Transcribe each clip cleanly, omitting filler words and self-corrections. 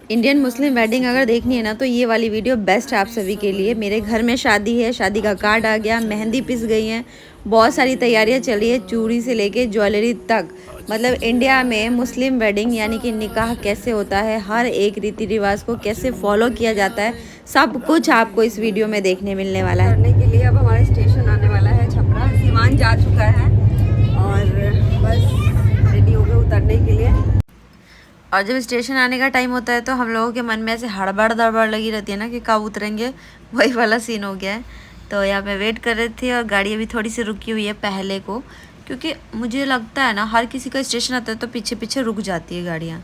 Indian Muslim wedding अगर देखनी है ना तो ये वाली वीडियो बेस्ट है आप सभी के लिए। मेरे घर में शादी है, शादी का कार्ड आ गया, मेहंदी पिस गई है, बहुत सारी तैयारियां चल रही है, चूड़ी से लेके ज्वेलरी तक। मतलब इंडिया में मुस्लिम वेडिंग यानी कि निकाह कैसे होता है, हर एक रीति रिवाज को कैसे फॉलो किया जाता है, सब कुछ आपको इस वीडियो में देखने मिलने वाला है। करने के लिए अब हमारा स्टेशन आने वाला है छपरा। सीमान जा चुका है और बस रेडी हो गए उतरने के लिए। और जब स्टेशन आने का टाइम होता है तो हम लोगों के मन में ऐसे हड़बड़ दड़बड़ लगी रहती है ना कि कब उतरेंगे, वही वाला सीन हो गया है। तो यहाँ पे वेट कर रहे थे और गाड़ी अभी थोड़ी सी रुकी हुई है पहले को, क्योंकि मुझे लगता है ना हर किसी का स्टेशन आता है तो पीछे पीछे रुक जाती है गाड़ियाँ।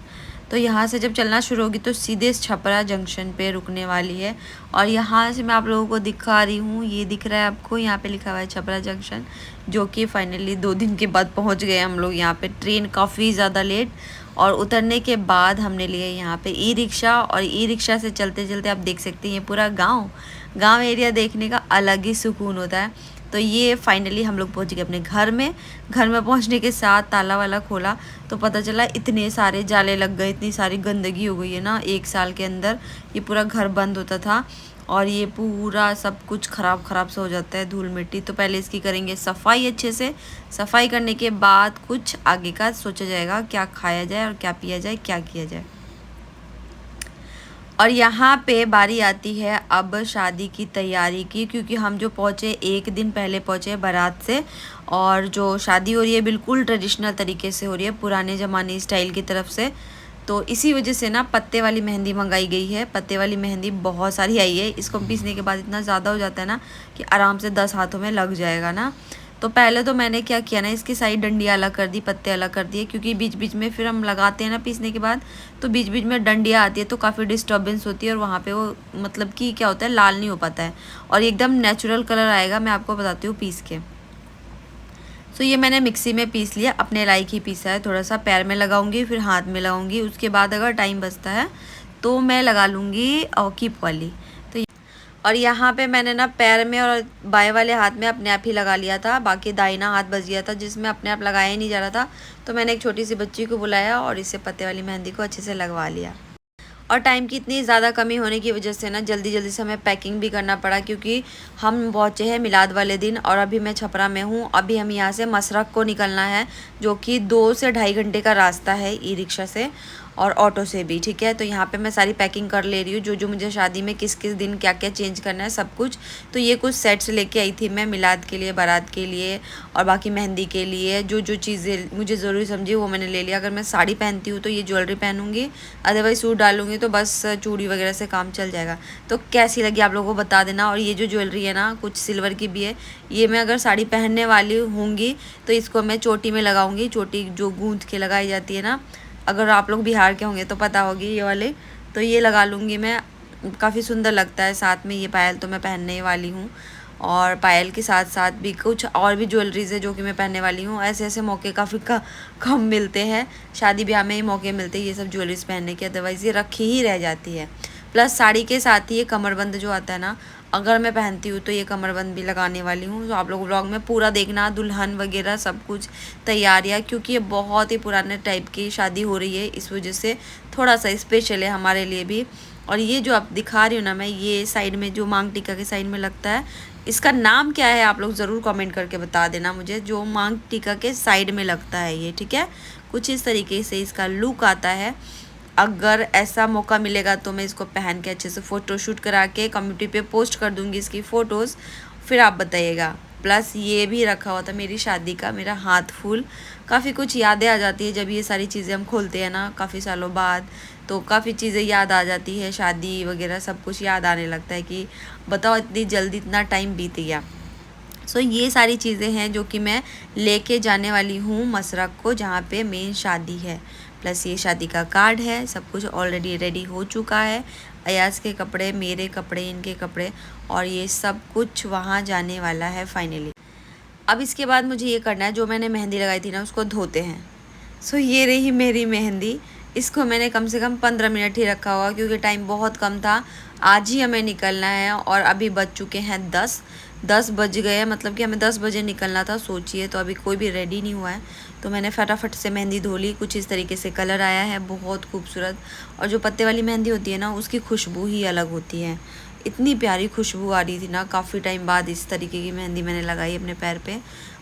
तो यहाँ से जब चलना शुरू होगी तो सीधे छपरा जंक्शन पे रुकने वाली है। और यहाँ से मैं आप लोगों को दिखा रही हूँ, ये दिख रहा है आपको, यहाँ पे लिखा हुआ है छपरा जंक्शन, जो कि फाइनली 2 दिन के बाद पहुँच गए हम लोग यहाँ पे। ट्रेन काफ़ी ज़्यादा लेट, और उतरने के बाद हमने लिए यहाँ पे ई रिक्शा। और ई रिक्शा से चलते चलते आप देख सकते हैं ये पूरा गांव एरिया देखने का अलग ही सुकून होता है। तो ये फाइनली हम लोग पहुँच गए अपने घर में। घर में पहुँचने के साथ ताला वाला खोला तो पता चला इतने सारे जाले लग गए, इतनी सारी गंदगी हो गई है ना। 1 साल के अंदर ये पूरा घर बंद होता था और ये पूरा सब कुछ ख़राब से हो जाता है, धूल मिट्टी। तो पहले इसकी करेंगे सफाई अच्छे से। सफाई करने के बाद कुछ आगे का सोचा जाएगा, क्या खाया जाए और क्या पिया जाए, क्या किया जाए। और यहाँ पे बारी आती है अब शादी की तैयारी की, क्योंकि हम जो पहुँचे 1 दिन पहले पहुँचे बारात से। और जो शादी हो रही है बिल्कुल ट्रेडिशनल तरीके से हो रही है, पुराने ज़माने स्टाइल की तरफ से। तो इसी वजह से ना पत्ते वाली मेहंदी मंगाई गई है। पत्ते वाली मेहंदी बहुत सारी आई है। इसको पीसने के बाद इतना ज़्यादा हो जाता है ना कि आराम से 10 हाथों में लग जाएगा ना। तो पहले तो मैंने क्या किया ना, इसकी साइड डंडियाँ अलग कर दी, पत्ते अलग कर दिए, क्योंकि बीच बीच में फिर हम लगाते हैं ना पीसने के बाद, तो बीच बीच में डंडियाँ आती है तो काफ़ी डिस्टर्बेंस होती है और वहाँ पे वो मतलब कि क्या होता है, लाल नहीं हो पाता है और एकदम नेचुरल कलर आएगा। मैं आपको बताती हूँ पीस के। सो ये मैंने मिक्सी में पीस लिया, अपने लाइक ही पीसा है। थोड़ा सा पैर में लगाऊंगी, फिर हाथ में लगाऊंगी, उसके बाद अगर टाइम बचता है तो मैं लगा लूँगी कीप वाली। तो और यहाँ पे मैंने ना पैर में और बाएं वाले हाथ में अपने आप ही लगा लिया था, बाकी दाहिना हाथ बच गया था जिसमें अपने आप लगाया ही नहीं जा रहा था। तो मैंने एक छोटी सी बच्ची को बुलाया और इसे पत्ते वाली मेहंदी को अच्छे से लगवा लिया। और टाइम की इतनी ज़्यादा कमी होने की वजह से ना जल्दी जल्दी से हमें पैकिंग भी करना पड़ा, क्योंकि हम पहुँचे हैं मिलाद वाले दिन और अभी मैं छपरा में हूँ। अभी हम यहाँ से मसरक को निकलना है, जो कि 2 से ढाई घंटे का रास्ता है ई रिक्शा से और ऑटो से भी, ठीक है। तो यहाँ पे मैं सारी पैकिंग कर ले रही हूँ, जो जो मुझे शादी में किस किस दिन क्या क्या चेंज करना है सब कुछ। तो ये कुछ सेट्स लेके आई थी मैं मिलाद के लिए, बारात के लिए और बाकी मेहंदी के लिए। जो जो चीज़ें मुझे ज़रूरी समझी वो मैंने ले लिया। अगर मैं साड़ी पहनती हूँ तो ये ज्वेलरी पहनूंगी, अदरवाइज सूट डालूंगी तो बस चूड़ी वगैरह से काम चल जाएगा। तो कैसी लगी आप लोगों को बता देना। और ये जो ज्वेलरी है ना, कुछ सिल्वर की भी है, ये मैं अगर साड़ी पहनने वाली होंगी तो इसको मैं चोटी में लगाऊंगी। चोटी जो गूंथ के लगाई जाती है ना, अगर आप लोग बिहार के होंगे तो पता होगी ये वाले, तो ये लगा लूँगी मैं। काफ़ी सुंदर लगता है। साथ में ये पायल तो मैं पहनने वाली हूँ, और पायल के साथ साथ भी कुछ और भी ज्वेलरीज है जो कि मैं पहनने वाली हूँ। ऐसे ऐसे मौके काफ़ी कम मिलते हैं, शादी ब्याह में ही मौके मिलते हैं ये सब ज्वेलरीज पहनने के, अदरवाइज़ ये रखी ही रह जाती है। प्लस साड़ी के साथ ही ये कमरबंद जो आता है ना, अगर मैं पहनती हूँ तो ये कमरबंद भी लगाने वाली हूँ। तो आप लोग व्लॉग में पूरा देखना, दुल्हन वगैरह सब कुछ तैयारियाँ, क्योंकि ये बहुत ही पुराने टाइप की शादी हो रही है, इस वजह से थोड़ा सा स्पेशल है हमारे लिए भी। और ये जो आप दिखा रही हूँ ना मैं, ये साइड में जो मांग टीका के साइड में लगता है, इसका नाम क्या है आप लोग ज़रूर कमेंट करके बता देना मुझे। जो मांग टीका के साइड में लगता है ये, ठीक है। कुछ इस तरीके से इसका लुक आता है। अगर ऐसा मौका मिलेगा तो मैं इसको पहन के अच्छे से फ़ोटो शूट करा के कम्युनिटी पे पोस्ट कर दूँगी इसकी फ़ोटोज़, फिर आप बताइएगा। प्लस ये भी रखा हुआ था मेरी शादी का मेरा हाथ फूल। काफ़ी कुछ यादें आ जाती है जब ये सारी चीज़ें हम खोलते हैं ना काफ़ी सालों बाद, तो काफ़ी चीज़ें याद आ जाती है, शादी वगैरह सब कुछ याद आने लगता है कि बताओ इतनी जल्दी इतना टाइम बीत गया। सो ये सारी चीज़ें हैं जो कि मैं लेके जाने वाली हूँ मसरक को, जहाँ पे मेन शादी है। प्लस ये शादी का कार्ड है, सब कुछ ऑलरेडी रेडी हो चुका है। अयाज के कपड़े, मेरे कपड़े, इनके कपड़े, और ये सब कुछ वहाँ जाने वाला है फाइनली। अब इसके बाद मुझे ये करना है, जो मैंने मेहंदी लगाई थी ना उसको धोते हैं। सो ये रही मेरी मेहंदी। इसको मैंने कम से कम 15 मिनट ही रखा हुआ, क्योंकि टाइम बहुत कम था। आज ही हमें निकलना है और अभी बज चुके हैं 10। 10 बज गए हैं, मतलब कि हमें 10 बजे निकलना था, सोचिए। तो अभी कोई भी रेडी नहीं हुआ है, तो मैंने फटाफट से मेहंदी धो ली। कुछ इस तरीके से कलर आया है, बहुत खूबसूरत। और जो पत्ते वाली मेहंदी होती है ना, उसकी खुशबू ही अलग होती है। इतनी प्यारी खुशबू आ रही थी ना, काफ़ी टाइम बाद इस तरीके की मेहंदी मैंने लगाई अपने पैर पे।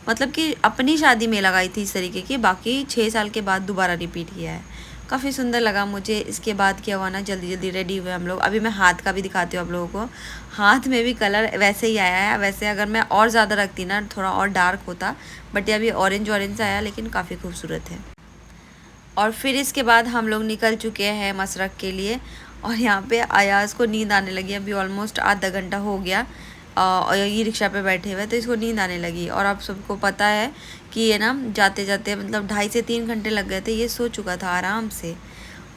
मतलब कि अपनी शादी में लगाई थी इस तरीके की, बाकी 6 साल के बाद दोबारा रिपीट किया है। काफ़ी सुंदर लगा मुझे। इसके बाद क्या हुआ ना, जल्दी जल्दी रेडी हुए हम लोग। अभी मैं हाथ का भी दिखाती हूँ आप लोगों को। हाथ में भी कलर वैसे ही आया है। वैसे अगर मैं और ज़्यादा रखती ना, थोड़ा और डार्क होता, बट ये अभी ऑरेंज ऑरेंज आया, लेकिन काफ़ी खूबसूरत है। और फिर इसके बाद हम लोग निकल चुके हैं मसरक के लिए। और यहाँ पे अयाज़ को नींद आने लगी। अभी ऑलमोस्ट आधा घंटा हो गया और ये रिक्शा पे बैठे हुए, तो इसको नींद आने लगी। और आप सबको पता है कि ये ना जाते जाते मतलब 2.5 से 3 घंटे लग गए थे। ये सो चुका था आराम से।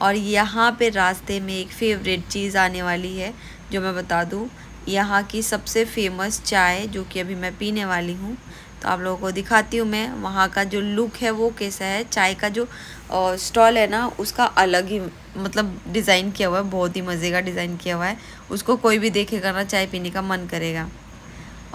और यहाँ पे रास्ते में एक फ़ेवरेट चीज़ आने वाली है, जो मैं बता दूँ। यहाँ की सबसे फेमस चाय, जो कि अभी मैं पीने वाली हूँ, तो आप लोगों को दिखाती हूँ मैं। वहाँ का जो लुक है वो कैसा है। चाय का जो स्टॉल है ना, उसका अलग ही मतलब डिज़ाइन किया हुआ है, बहुत ही मज़े का डिज़ाइन किया हुआ है। उसको कोई भी देखेगा ना, चाय पीने का मन करेगा।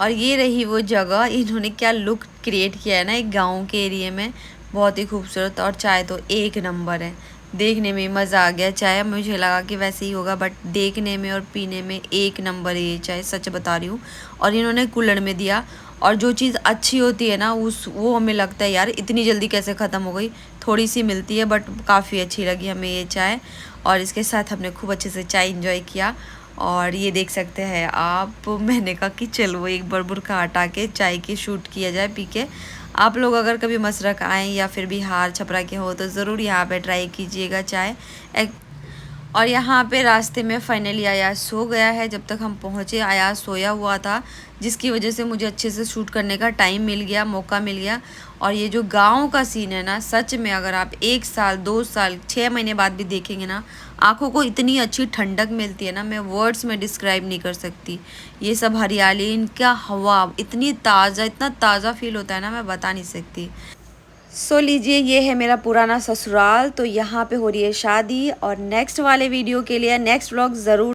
और ये रही वो जगह, इन्होंने क्या लुक क्रिएट किया है ना, एक गाँव के एरिए में, बहुत ही खूबसूरत। और चाय तो एक नंबर है, देखने में मज़ा आ गया। चाय मुझे लगा कि वैसे ही होगा, बट देखने में और पीने में एक नंबर है ये चाय, सच बता रही हूँ। और इन्होंने कुल्हड़ में दिया। और जो चीज़ अच्छी होती है ना, वो हमें लगता है यार इतनी जल्दी कैसे ख़त्म हो गई। थोड़ी सी मिलती है, बट काफ़ी अच्छी लगी हमें ये चाय। और इसके साथ हमने खूब अच्छे से चाय इंजॉय किया। और ये देख सकते हैं आप, मैंने कहा कि चलो एक बार बुर्का हटा के चाय की शूट किया जाए पी के। आप लोग अगर कभी मसरक आएँ या फिर बिहार छपरा के हो, तो ज़रूर यहाँ पे ट्राई कीजिएगा चाय। और यहाँ पे रास्ते में फाइनली अयाज सो गया है। जब तक हम पहुँचे अयाज सोया हुआ था, जिसकी वजह से मुझे अच्छे से शूट करने का टाइम मिल गया, मौका मिल गया। और ये जो गांव का सीन है ना, सच में अगर आप 1 साल 2 साल 6 महीने बाद भी देखेंगे ना, आँखों को इतनी अच्छी ठंडक मिलती है ना, मैं वर्ड्स में डिस्क्राइब नहीं कर सकती। ये सब हरियाली, इनका हवा इतनी ताज़ा, इतना ताज़ा फील होता है ना, मैं बता नहीं सकती। लीजिए, ये है मेरा पुराना ससुराल। तो यहाँ पे हो रही है शादी। और नेक्स्ट वाले वीडियो के लिए, नेक्स्ट व्लॉग ज़रूर